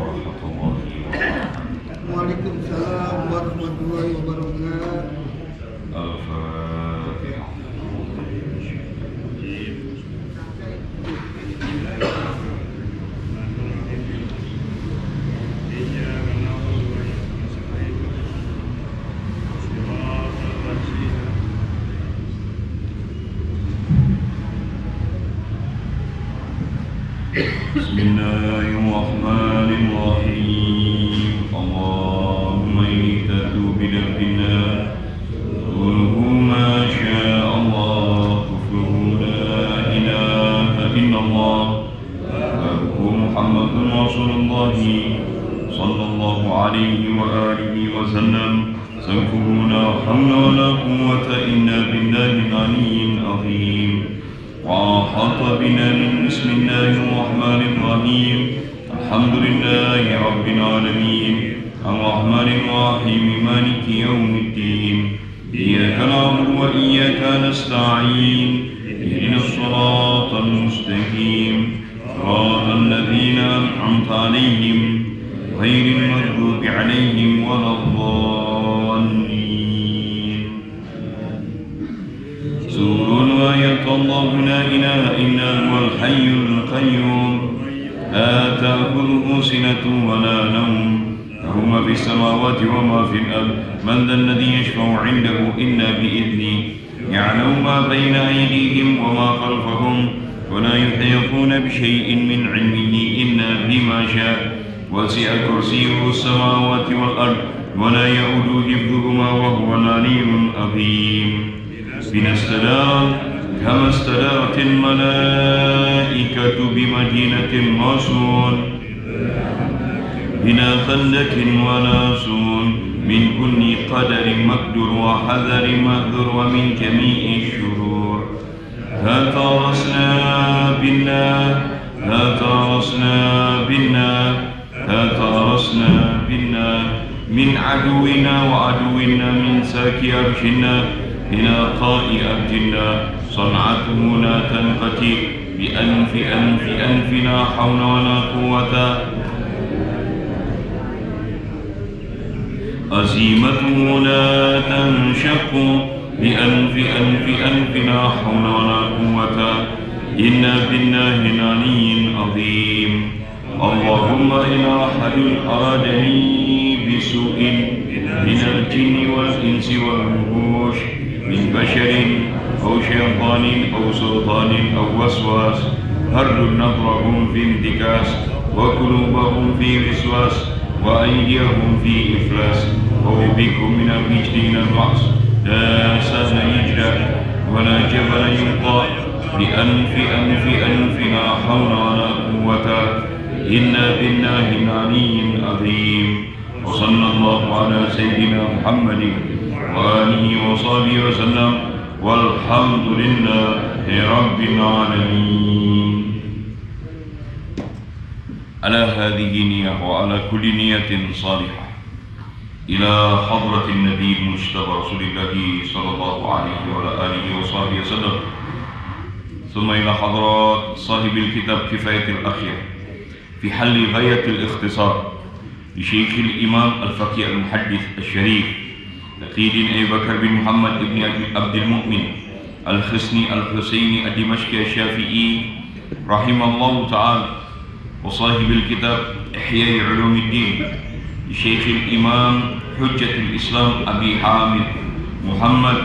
ورحمة الله وبركاته. وعليكم السلام ورحمة الله وبركاته. الفاتحة. بسم الله الرحمن الرحيم. اللهم إني تتوب بنا قله ما شاء الله كفره لا إله إلا الله وهو محمد رسول الله صلى الله عليه وآله وسلم سنفه لا حول ولا قوة إلا بالله العلي العظيم. وأحاط بنا من بسم الله الرحمن الرحيم. الحمد لله رب العالمين الرحمن الرحيم مالك يوم الدين إياك نعبد وإياك نستعين اهدنا الصراط المستقيم صراط الذين أنعمت عليهم غير المغضوب عليهم ولا الضالين. سورة آية الله لا إله إلا هو الحي القيوم لا تأخذه سنة ولا نوم له ما في السماوات وما في الأرض من ذا الذي يشفع عنده إلا بإذنه يعلم ما بين أيديهم وما خلفهم ولا يحيطون بشيء من علمه إلا بما شاء وسع كرسيه السماوات والأرض ولا يؤوده حفظهما وهو العلي العظيم. بنا استدارت كما استدارت الملائكة بمدينة موصول بنا خندق وناسون من كل قدر مقدر وحذر مهذر ومن جميع الشرور. تترسنا بالله تترسنا بالله تترسنا بالله من عدونا وعدونا من ساك أرشنا إلى قاء أرجنا صنعته لا تنقتي بأنف أنف أنف لا حول ولا قوة أزيمته لا تنشق بأنف أنف أنف لا حول ولا قوة إلا بالله العلي العظيم. اللهم إن أحد أرادني بسوء من الجن والإنس والوحوش من بشر أو شيطان أو سلطان أو وسواس هرد نظرهم في انتكاس وقلوبهم في وسواس وأيديهم في إفلاس وبكم من الرجل إلى الرأس لا سهل يجرى ولا جبل يلقى بأنف أنف أنف لا حول ولا قوة إلا بالله العلي العظيم. وصلى الله على سيدنا محمد وآله وصحبه وسلم والحمد لله رب العالمين. على هذه نية وعلى كل نية صالحة إلى حضرة النبي المجتبى رسول الله صلى الله عليه وعلى آله وصحبه وسلم ثم إلى حضرات صاحب الكتاب كفاية الأخير في حل غاية الاختصار لشيخ الإمام الفقيه المحدث الشريف تقي الدين أبي بكر بن محمد بن عبد المؤمن الخصني الحسيني الدمشقي الشافعي رحمه الله تعالى وصاحب الكتاب إحياء علوم الدين لشيخ الإمام حجة الإسلام أبي حامد محمد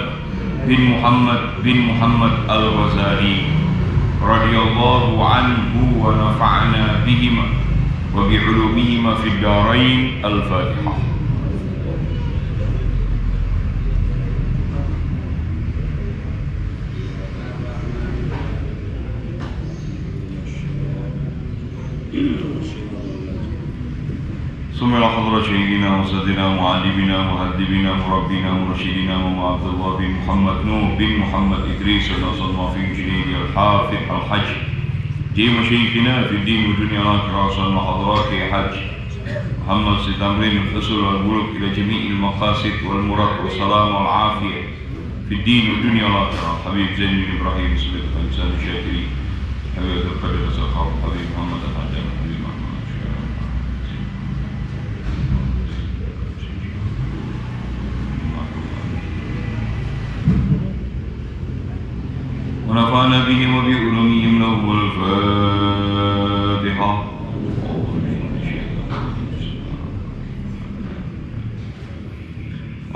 بن محمد الغزالي رضي الله عنه ونفعنا بهما وبعلومهما في الدارين. الفاتحة. ثم إلى حضرة شيخنا وسيدنا ومعلمنا ومهذبنا مربينا ومرشدنا وعبد الله بن محمد نوح بن محمد إدريس ونصر في جليل الحافظ الحج ديم شيخنا في الدين والدنيا الآخرة. وصلنا حضرات حج محمد سيد أمرين الحصول والبلوغ إلى جميع المقاصد والمراد والسلام والعافية في الدين والدنيا الآخرة. حبيب زين بن إبراهيم سيد الإنسان الشاكرين حبيب القدر السخاء حبيب محمد الحجام حبيب محمد وبعلومهم لهم الفاتحة.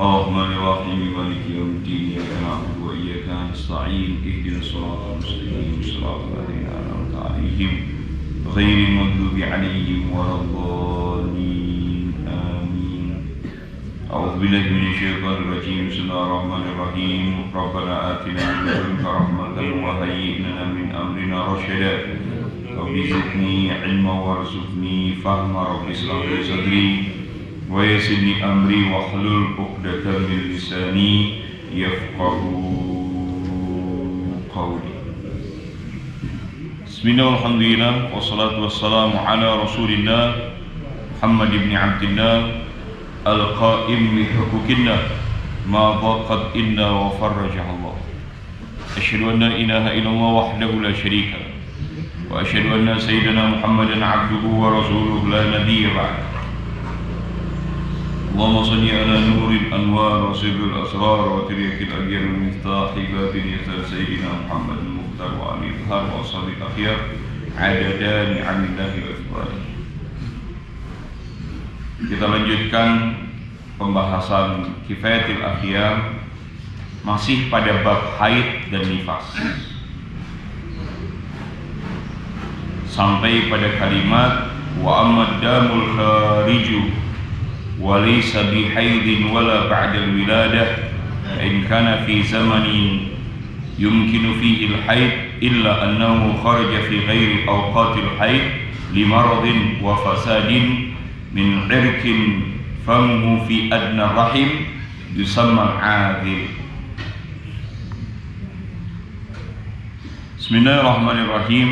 الرحمن الرحيم مالك يوم الدين إياك نعبد وإياك نستعين اهدنا الصراط المستقيم صراط الذين أنعمت عليهم غير المغضوب عليهم ولا الضالين آمين. أعوذ بالله من الشيطان الرجيم. بسم الله الرحمن الرحيم. ربنا آتنا من لدنك رحمة وهيئ لنا من أمرنا رشدا رب زدني علما وارزقني فهما رب اشرح لي صدري ويسر لي أمري واحلل عقدة من لساني يفقهوا قولي. Bismillah, alhamdulillah, wassalatu wassalamu ala rasulillah Muhammad ibn Abdillah al-qa'im bi hukukillah ma dhaqat illa wa farrajah Allah. Asyhadu an la ilaha illallah wahdahu la syarika wa asyhadu anna sayyidina Muhammadan abduhu wa rasuluhu la nabiyya ba'd. Allahumma salli ala nuril anwar wa sirril asrar wa tiryakil agyar wa miftahi babin yasar sayyidina Muhammad al-Mukhtar wa ali dhar wa ashabil akhyar adadani amillahi wa ifbari. Kita lanjutkan pembahasan kifayatil akhyar masih pada bab haid dan nifas sampai pada kalimat wa ammad damul khariju وليس بحيض ولا بعد الولادة إن كان في زمن يمكن فيه الحيض إلا أنه خرج في غير أوقات الحيض لمرض وفساد من عرق فمه في أدنى الرحم يسمى العاذل. بسم الله الرحمن الرحيم.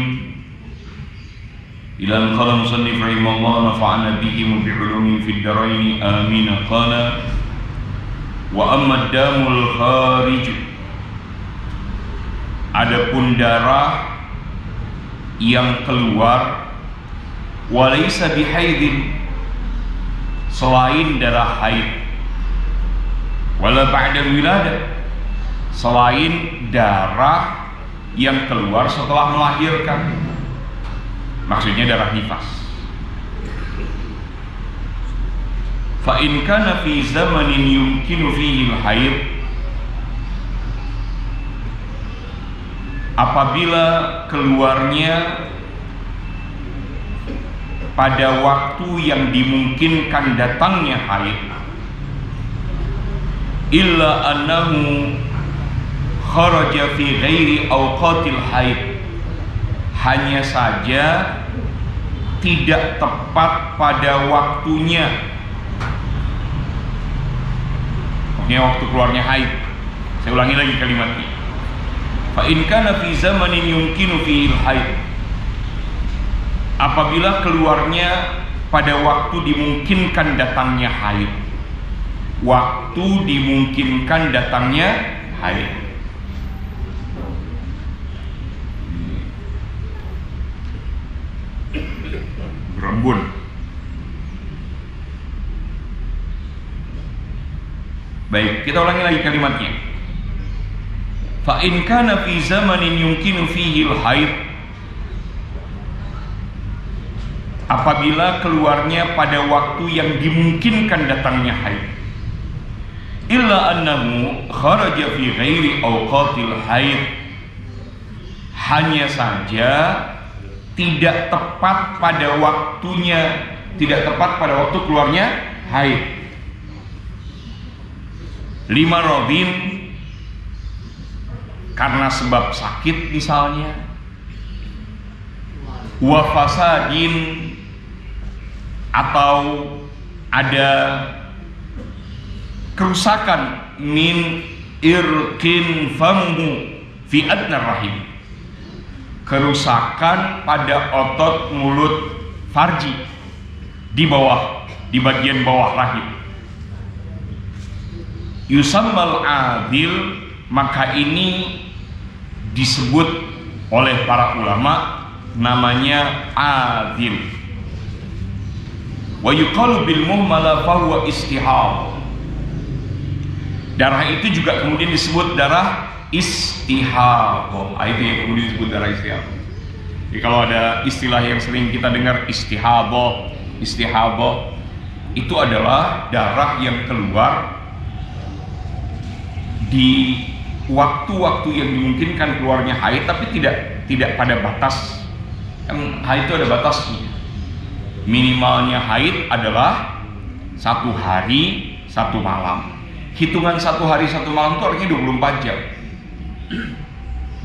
إلى أن قال المصنف رحمه الله نفعنا بهم بعلوم في الدارين آمين. قال وأما الدم الخارج, adapun darah yang keluar, walaysa bihaidin, selain darah haid, wala ba'da wiladah, selain darah yang keluar setelah melahirkan, maksudnya darah nifas. Fa in kana fi zamanin yumkinu fihi al-haid, apabila keluarnya pada waktu yang dimungkinkan datangnya haid, illa annahu kharaja fi ghairi awqatil haid, hanya saja tidak tepat pada waktunya. Maksudnya waktu keluarnya haid. Saya ulangi lagi kalimatnya. Fa in kana fi zamanin yumkinu fihi al-haid, apabila keluarnya pada waktu dimungkinkan datangnya haid. Waktu dimungkinkan datangnya haid. Berembun. Baik, kita ulangi lagi kalimatnya. Fa in kana fi zamanin yumkinu fihi al-haid, apabila keluarnya pada waktu yang dimungkinkan datangnya haid, illa annahu kharaja fi ghairi awqatil haid, hanya saja tidak tepat pada waktunya, tidak tepat pada waktu keluarnya haid. Lima robin, karena sebab sakit misalnya, wa fasadin, atau ada kerusakan min irqin famu fi adna rahim, kerusakan pada otot mulut farji di bawah, di bagian bawah rahim. Yusammal adil, maka ini disebut oleh para ulama namanya adil. Wa yuqalu bil muhmala fahuwa istihal. Darah itu juga kemudian disebut darah istihadah. Itu yang kemudian disebut darah istihadah. Jadi kalau ada istilah yang sering kita dengar istihadah itu adalah darah yang keluar di waktu-waktu yang dimungkinkan keluarnya haid, tapi tidak pada batas. Kan haid itu ada batasnya. Minimalnya haid adalah 1 hari 1 malam. Hitungan 1 hari 1 malam itu artinya 24 jam.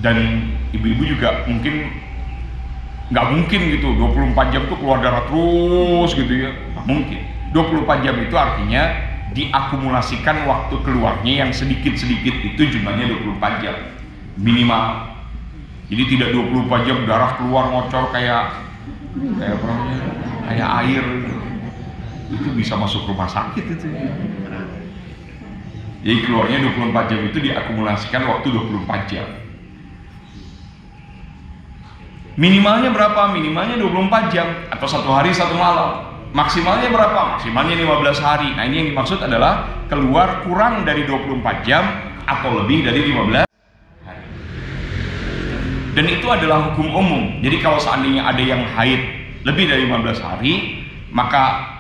Dan ibu-ibu juga nggak mungkin gitu 24 jam tuh keluar darah terus gitu ya, nggak mungkin. 24 jam itu artinya diakumulasikan waktu keluarnya yang sedikit-sedikit, itu jumlahnya 24 jam minimal. Jadi tidak 24 jam darah keluar ngocor kayak air, itu bisa masuk rumah sakit itu. Jadi keluarnya 24 jam itu diakumulasikan waktu 24 jam. Minimalnya berapa? Minimalnya 24 jam atau 1 hari 1 malam. Maksimalnya berapa? Maksimalnya 15 hari. Nah, ini yang dimaksud adalah keluar kurang dari 24 jam atau lebih dari 15 hari. Dan itu adalah hukum umum. Jadi kalau seandainya ada yang haid lebih dari 15 hari, maka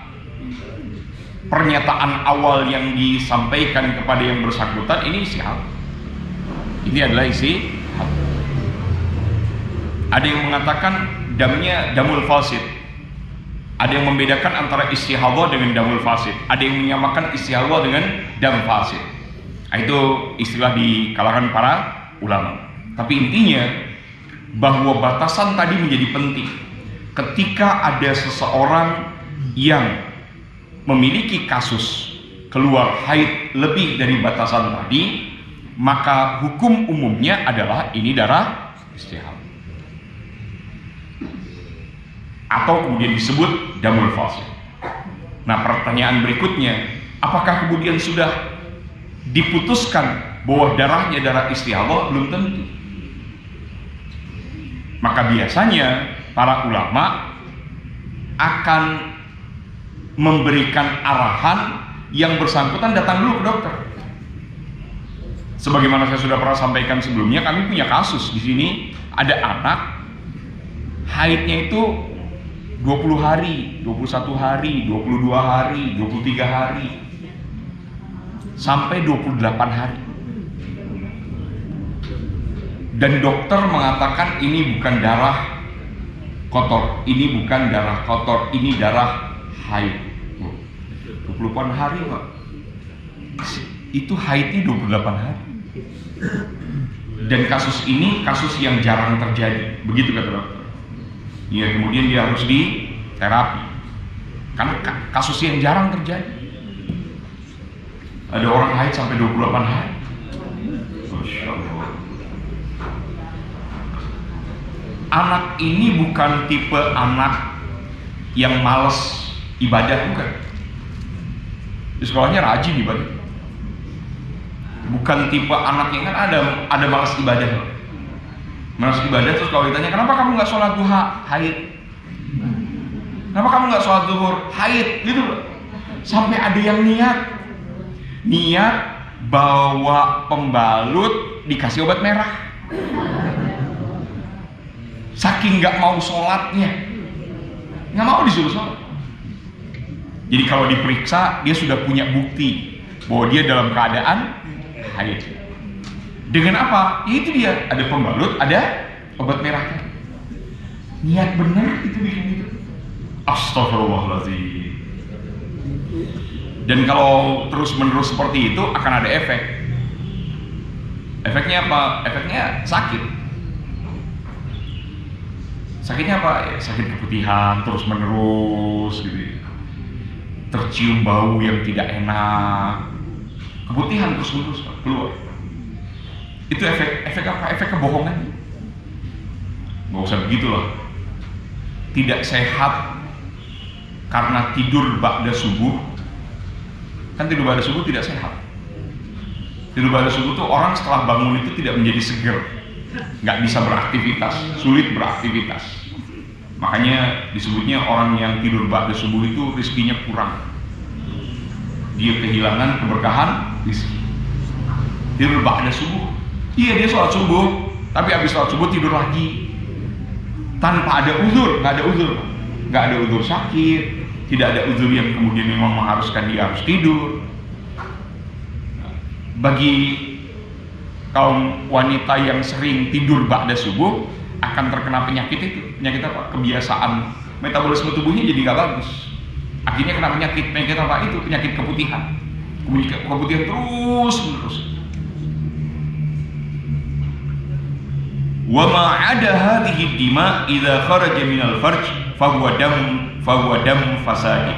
pernyataan awal yang disampaikan kepada yang bersangkutan ini istihad. Ini adalah istihad. Ada yang mengatakan damnya damul fasid. Ada yang membedakan antara istihadah dengan damul fasid. Ada yang menyamakan istihadah dengan dam fasid. Nah, itu istilah di kalangan para ulama. Tapi intinya bahwa batasan tadi menjadi penting. Ketika ada seseorang yang memiliki kasus keluar haid lebih dari batasan tadi, maka hukum umumnya adalah ini darah istihadah, atau kemudian disebut damul fasid. Nah, pertanyaan berikutnya, apakah kemudian sudah diputuskan bahwa darahnya darah istihadah? Belum tentu. Maka biasanya para ulama akan memberikan arahan yang bersangkutan datang dulu ke dokter. Sebagaimana saya sudah pernah sampaikan sebelumnya, kami punya kasus di sini, ada anak haidnya itu 20 hari, 21 hari, 22 hari, 23 hari, sampai 28 hari. Dan dokter mengatakan ini bukan darah kotor, ini bukan darah kotor, ini darah haid. 28 hari Pak, itu haidnya 28 hari. Dan kasus ini kasus yang jarang terjadi, begitu kata dokter. Ya, kemudian dia harus di terapi karena kasus yang jarang terjadi. Ada orang haid sampai 28 hari. Masya Allah. Anak ini bukan tipe anak yang malas ibadah, bukan. Di sekolahnya rajin ibadah. Bukan tipe anak yang kan ada malas ibadah. Malas ibadah terus kalau ditanya, kenapa kamu nggak sholat duha? Haid. Kenapa kamu nggak sholat zuhur? Haid, gitu loh. Sampai ada yang niat bawa pembalut dikasih obat merah. Saking nggak mau sholatnya, nggak mau disuruh sholat. Jadi kalau diperiksa dia sudah punya bukti bahwa dia dalam keadaan haid. Dengan apa? Ya itu dia, ada pembalut, ada obat merahnya. Niat benar itu bikin itu. Astagfirullahaladzim. Dan kalau terus menerus seperti itu akan ada efek. Efeknya apa? Efeknya sakit. Sakitnya apa? Ya, sakit keputihan terus menerus gitu. Tercium bau yang tidak enak. Keputihan terus menerus keluar. Itu efek apa? Efek kebohongan. Nggak usah begitulah. Tidak sehat karena tidur ba'da subuh. Kan tidur ba'da subuh tidak sehat. Tidur ba'da subuh tuh orang setelah bangun itu tidak menjadi seger, nggak bisa beraktivitas, sulit beraktivitas. Makanya disebutnya orang yang tidur ba'da subuh itu rezekinya kurang. Dia kehilangan keberkahan rezeki. Tidur ba'da subuh Iya, dia sholat subuh, tapi habis sholat subuh tidur lagi tanpa ada uzur, nggak ada uzur sakit, tidak ada uzur yang kemudian memang mengharuskan dia harus tidur. Bagi kaum wanita yang sering tidur ba'da subuh akan terkena penyakit itu. Penyakit apa? Kebiasaan metabolisme tubuhnya jadi nggak bagus. Akhirnya kena penyakit apa itu? Penyakit keputihan. Keputihan terus menerus. Wa ma 'ada hadhihi dima idza kharaja minal farj fahuwa dam fasadi.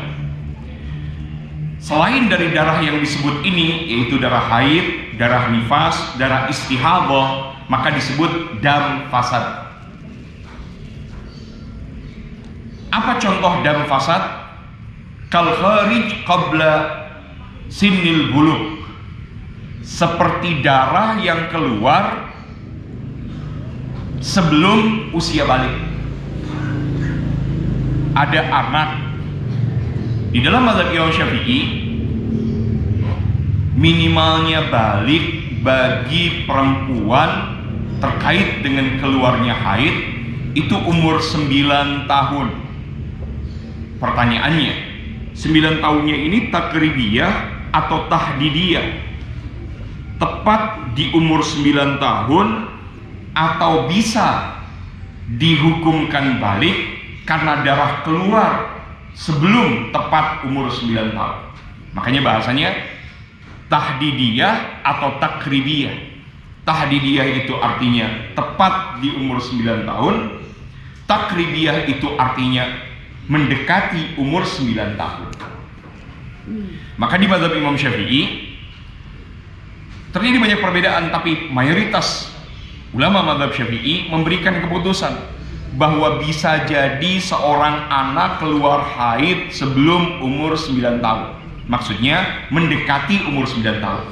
Selain dari darah yang disebut ini, yaitu darah haid, darah nifas, darah istihadah, maka disebut dam fasad. Apa contoh dam fasad? Kal kharij qabla sinil bulugh, seperti darah yang keluar sebelum usia balik. Ada anak di dalam mazhab Imam Syafi'i, minimalnya balik bagi perempuan terkait dengan keluarnya haid itu umur 9 tahun. Pertanyaannya, 9 tahunnya ini takribiyah atau tahdidiyah? Tepat di umur 9 tahun atau bisa dihukumkan balik karena darah keluar sebelum tepat umur 9 tahun. Makanya bahasanya tahdidiyah atau takribiyah. Tahdidiyah itu artinya tepat di umur 9 tahun. Takribiyah itu artinya mendekati umur 9 tahun. Maka di mazhab Imam Syafi'i terjadi banyak perbedaan, tapi mayoritas ulama mazhab Syafi'i memberikan keputusan bahwa bisa jadi seorang anak keluar haid sebelum umur 9 tahun. Maksudnya mendekati umur 9 tahun.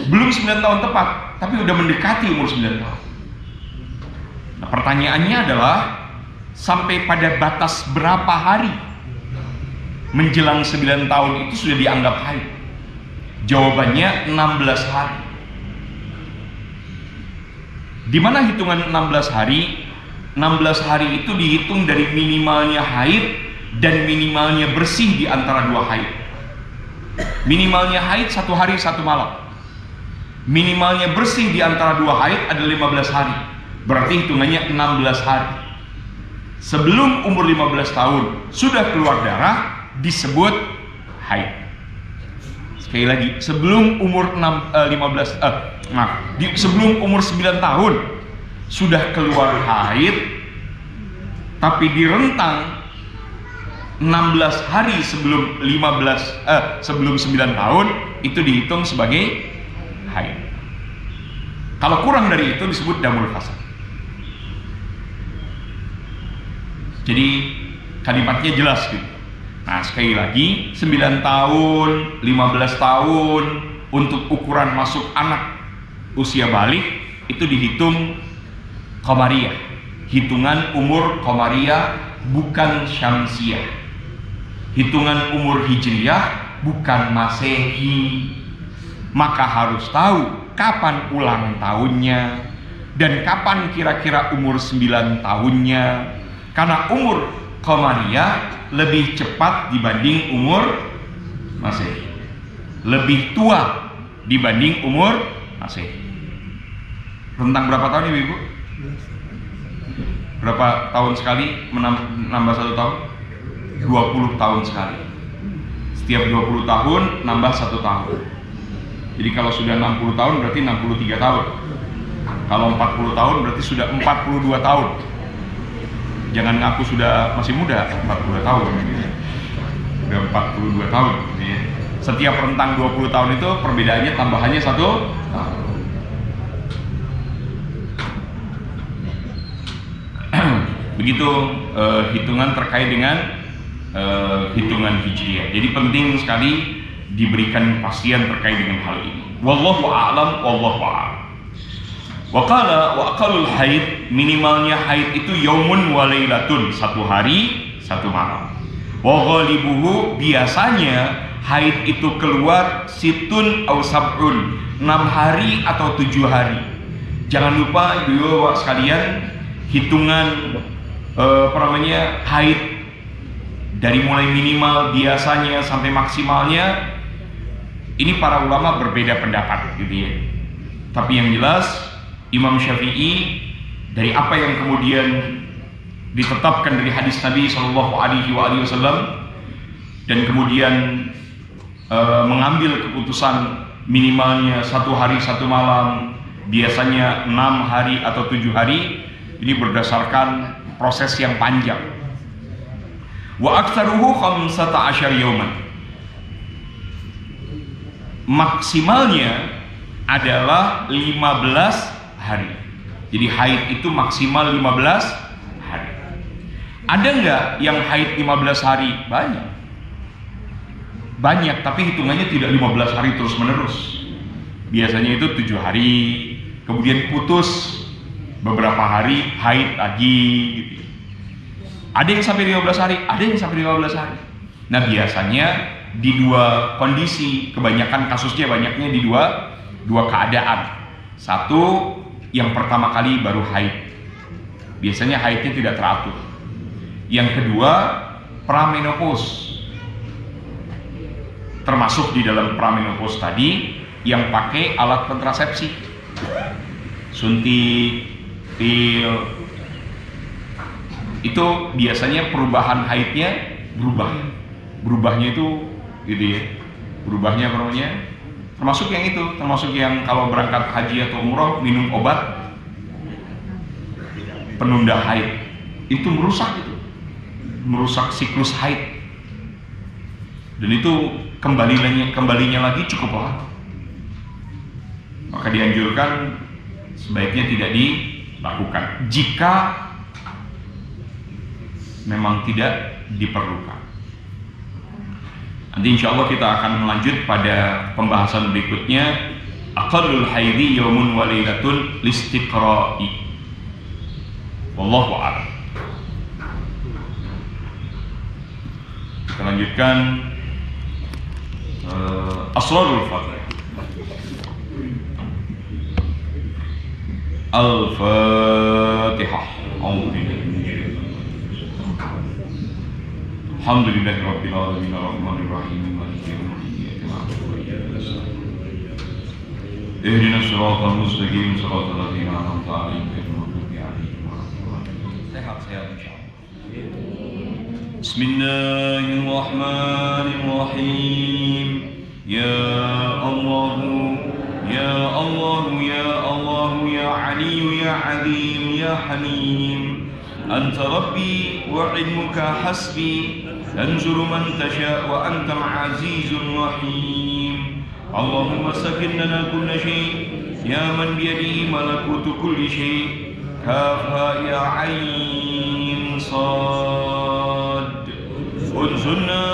Belum 9 tahun tepat, tapi udah mendekati umur 9 tahun. Nah, pertanyaannya adalah sampai pada batas berapa hari menjelang 9 tahun itu sudah dianggap haid? Jawabannya 16 hari. Di mana hitungan 16 hari? 16 hari itu dihitung dari minimalnya haid dan minimalnya bersih di antara dua haid. Minimalnya haid 1 hari 1 malam. Minimalnya bersih di antara dua haid ada 15 hari. Berarti hitungannya 16 hari. Sebelum umur 15 tahun sudah keluar darah disebut haid. Sekali lagi, sebelum umur sebelum umur 9 tahun sudah keluar haid, tapi di rentang 16 hari sebelum 9 tahun itu dihitung sebagai haid. Kalau kurang dari itu disebut damul fasad. Jadi kalimatnya jelas gitu. Nah, sekali lagi 9 tahun, 15 tahun untuk ukuran masuk anak usia balik itu dihitung qamariyah. Hitungan umur qamariyah bukan syamsiyah. Hitungan umur hijriyah bukan masehi. Maka harus tahu kapan ulang tahunnya dan kapan kira-kira umur 9 tahunnya. Karena umur qamariyah lebih cepat dibanding umur masehi. Lebih tua dibanding umur masehi. Rentang berapa tahun Ibu? Berapa tahun sekali menambah 1 tahun? 20 tahun sekali. Setiap 20 tahun nambah 1 tahun. Jadi kalau sudah 60 tahun berarti 63 tahun. Kalau 40 tahun berarti sudah 42 tahun. Jangan ngaku sudah masih muda, 42 tahun. Sudah 42 tahun. Setiap rentang 20 tahun itu perbedaannya tambahannya 1 tahun. Begitu hitungan terkait dengan hitungan hijriah. Jadi penting sekali diberikan kepastian terkait dengan hal ini. Wallahu a'lam, wallahu a'lam. Wa qala wa aqallul haid, minimalnya haid itu yaumun wa lailatun, 1 hari 1 malam. Wa ghalibuhu, biasanya haid itu keluar situn au sab'un, 6 hari atau 7 hari. Jangan lupa ibu bapak sekalian, hitungan haid dari mulai minimal biasanya sampai maksimalnya, ini para ulama berbeda pendapat gitu ya. Tapi yang jelas Imam Syafi'i dari apa yang kemudian ditetapkan dari hadis Nabi Shallallahu Alaihi Wasallam dan kemudian mengambil keputusan minimalnya 1 hari 1 malam, biasanya 6 hari atau 7 hari, ini berdasarkan proses yang panjang. Wa aktsaruhu 15 yauman. Maksimalnya adalah 15 hari. Jadi haid itu maksimal 15 hari. Ada nggak yang haid 15 hari? Banyak, tapi hitungannya tidak 15 hari terus menerus. Biasanya itu 7 hari, kemudian putus beberapa hari, haid lagi gitu. Ada yang sampai 15 hari, ada yang sampai 15 hari. Nah, biasanya di 2 kondisi, kebanyakan kasusnya banyaknya di dua keadaan. Satu, yang pertama kali baru haid, biasanya haidnya tidak teratur. Yang kedua, pramenopause, termasuk di dalam pramenopause tadi yang pakai alat kontrasepsi, suntik, pil, itu biasanya perubahan haidnya berubahnya itu gitu ya, berubahnya namanya, termasuk yang itu, termasuk yang kalau berangkat haji atau umroh minum obat penunda haid, itu merusak siklus haid, dan itu kembalinya lagi cukup lama. Maka dianjurkan sebaiknya tidak dilakukan jika memang tidak diperlukan. Nanti insya Allah kita akan melanjut pada pembahasan berikutnya, aqallul haidi yaumun wa lailatun listiqra'i. Wallahu a'lam. Kita lanjutkan asrarul fatihah. Al-Fatihah. Alhamdulillahi rabbil alamin arrahmanir rahim maliki yaumiddin ihdinas siratal mustaqim siratal ladzina an'amta 'alaihim ghairil maghdubi 'alaihim waladdallin. Sehat insyaallah. Bismillahirrahmanirrahim. Ya Allah ya Allah ya Allah ya Ali ya Azim ya Halim. Anta Rabbi wa ilmuka hasbi. تنزل من تشاء وأنت العزيز الرحيم. اللهم سكن لنا كل شيء يا من بيده ملكوت كل شيء. كافها يا عين صاد. انصرنا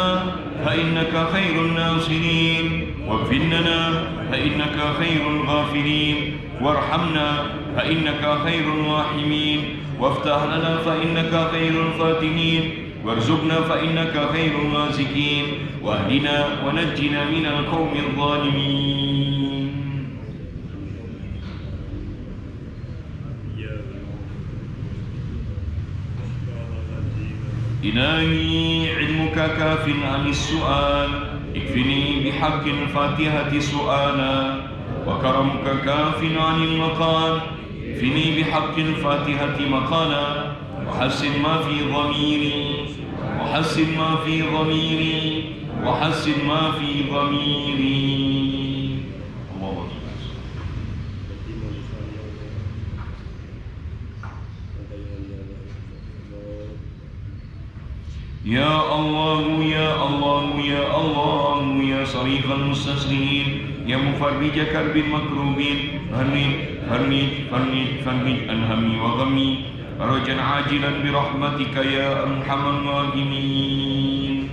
فإنك خير الناصرين واغفر لنا فإنك خير الغافرين وارحمنا فإنك خير الراحمين وافتح لنا فإنك خير الفاتحين وارزقنا فإنك خير الرازقين واهدنا ونجنا من القوم الظالمين. إلهي علمك كاف عن السؤال اكفني بحق الفاتحة سؤالا وكرمك كاف عن المقال اكفني بحق الفاتحة مقالا وحسن ما في ضميري وحسن ما في ضميري وحسن ما في ضميري. يا الله يا الله يا الله يا صريف المستسلمين يا مفرج كرب المكروبين فرج عن همي وغمي فرجا عاجلا برحمتك يا أرحم الراحمين.